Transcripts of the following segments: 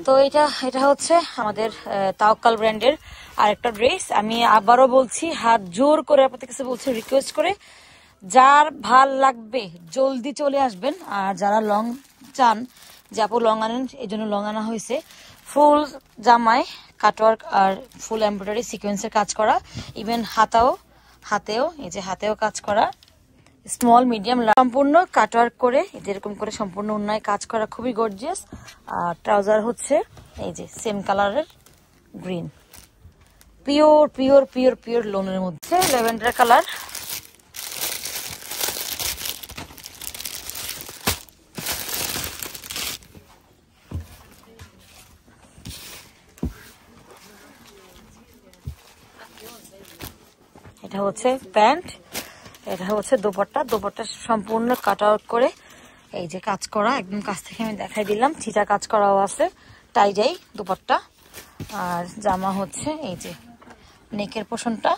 তো এটা এটা হচ্ছে আমাদের তাওয়াক্কাল ব্র্যান্ডের আরেকটা ড্রেস। আমি আবারও বলছি, হাত জোর করে আপনাদের কাছে বলছি, রিকোয়েস্ট করে, যার ভাল লাগবে জলদি চলে আসবেন। আর যারা লং চান যে আপু লং আনেন, এই জন্য লং আনা হয়েছে। ফুল জামায় কাটওয়ার্ক আর ফুল এমব্রয়ডারি সিকোয়েন্সের কাজ করা, ইভেন হাতেও এই যে হাতেও কাজ করা, স্মল মিডিয়াম সম্পূর্ণ কাটওয়ার্ক করে এরকম করে সম্পূর্ণ অন্যায় কাজ করা, খুবই গর্জিয়াস। আর ট্রাউজার হচ্ছে এই যে সেম কালারের green, pure pure pure pure লোনের মধ্যে ল্যাভেন্ডার কালার। এটা হচ্ছে প্যান্ট, এটা হচ্ছে দোপাট্টা সম্পূর্ণ কাট আউট করে এই যে কাজ করা, একদম কাছ থেকে আমি দেখাই দিলাম, চিটা কাজ করাও আছে, টাই ডাই দোপাট্টা। আর জামা হচ্ছে এই যে নেকের পোর্শনটা,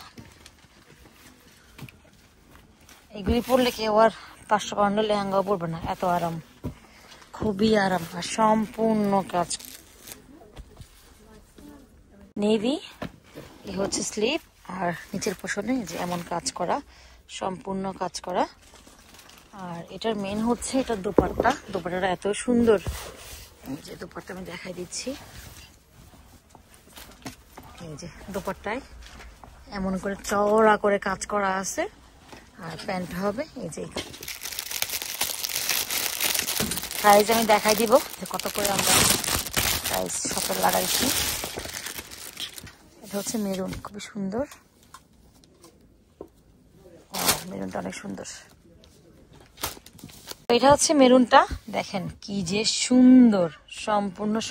এগুলি পরলে কেউ আর 500 পাউন্ডের লেহেঙ্গাও পরবে না, এত আরাম, খুবই আরাম। আর সম্পূর্ণ কাজ নেভি, এই হচ্ছে স্লিপ, আর নিচের পোর্শনে যে এমন কাজ করা, সম্পূর্ণ কাজ করা। আর এটার মেন হচ্ছে এটা দোপাট্টাটা এত সুন্দর, এই যে দোপাট্টা আমি দেখাই দিচ্ছি, এই যে দোপাট্টায় এমন করে চওড়া করে কাজ করা আছে। আর প্যান্ট হবে এই যে, প্রাইস আমি দেখাই দিব যে কত করে আমরা প্রাইস শপে লাগাইছি। এটা হচ্ছে মেরুন, খুবই সুন্দর, মেরুনটা অনেক সুন্দর। এটা হচ্ছে মেরুনটা, দেখেন কি যে সুন্দর,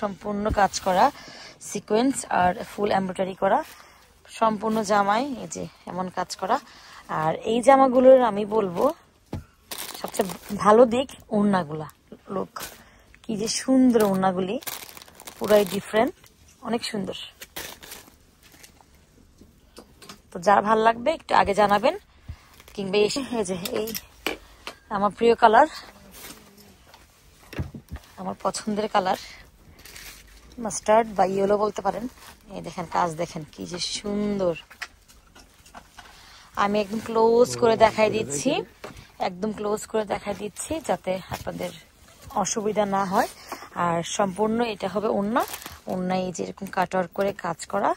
সম্পূর্ণ কাজ করা সিকোয়েন্স আর ফুল এমব্রয়ডারি করা, সম্পূর্ণ জামায় এই যে এমন কাজ করা। আর এই জামাগুলোর আমি বলবো সবচেয়ে ভালো দিক ওড়নাগুলা, লোক কি যে সুন্দর ওড়নাগুলি, পুরাই ডিফারেন্ট, অনেক সুন্দর। তো যার ভাল লাগবে একটু আগে জানাবেন, কিংবা এসে এই যে এই আমার প্রিয় কালার, আমার পছন্দের কালার, মাস্টার্ড বা ইয়েলো বলতে পারেন। এই দেখেন কাজ, দেখেন কি যে সুন্দর। আমি একদম ক্লোজ করে দেখাই দিচ্ছি, যাতে আপনাদের অসুবিধা না হয়। আর সম্পূর্ণ এটা হবে ওড়না এই যে এরকম কাটওয়ার্ক করে কাজ করা,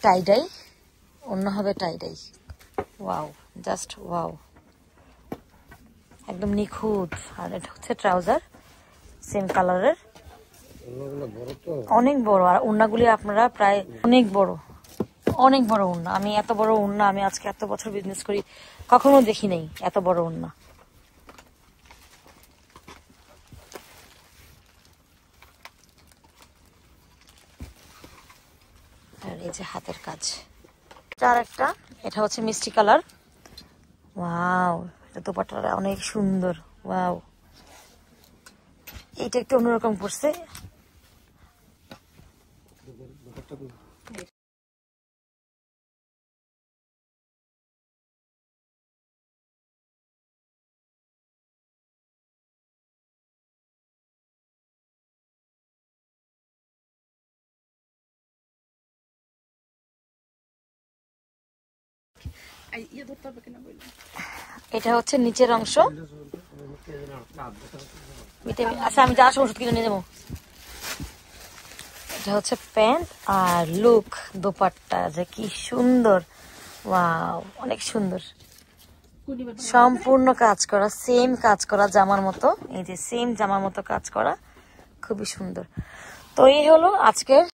টাইডাই ওড়না হবে, টাইডাই। ওয়াও, জাস্ট ওয়াও, একদম নিখুঁত। আর এটা হচ্ছে ট্রাউজার সেম কালারের, অনেক বড়। আর ওড়নাগুলি আপনারা প্রায় অনেক বড় ওড়না। আমি এত বড় ওড়না আমি আজকে এত বছর বিজনেস করি কখনো দেখি নাই, এত বড় ওড়না। আর এই যে হাতের কাজ, আর একটা এটা হচ্ছে মিষ্টি কালার। ওয়াও, এটা দোপাট্টাটা অনেক সুন্দর। ওয়াও, এইটা একটু অন্যরকম করছে। এটা হচ্ছে নিচের অংশ, আচ্ছা আমি যা ওষুধ কিনে নিয়ে যাবো। এটা হচ্ছে প্যান্ট, আর লুক দোপাট্টা যে কি সুন্দর, ওয়াও, অনেক সুন্দর, সম্পূর্ণ কাজ করা, সেম কাজ করা জামার মতো, এই যে সেম জামার মতো কাজ করা, খুবই সুন্দর। তো এই হলো আজকের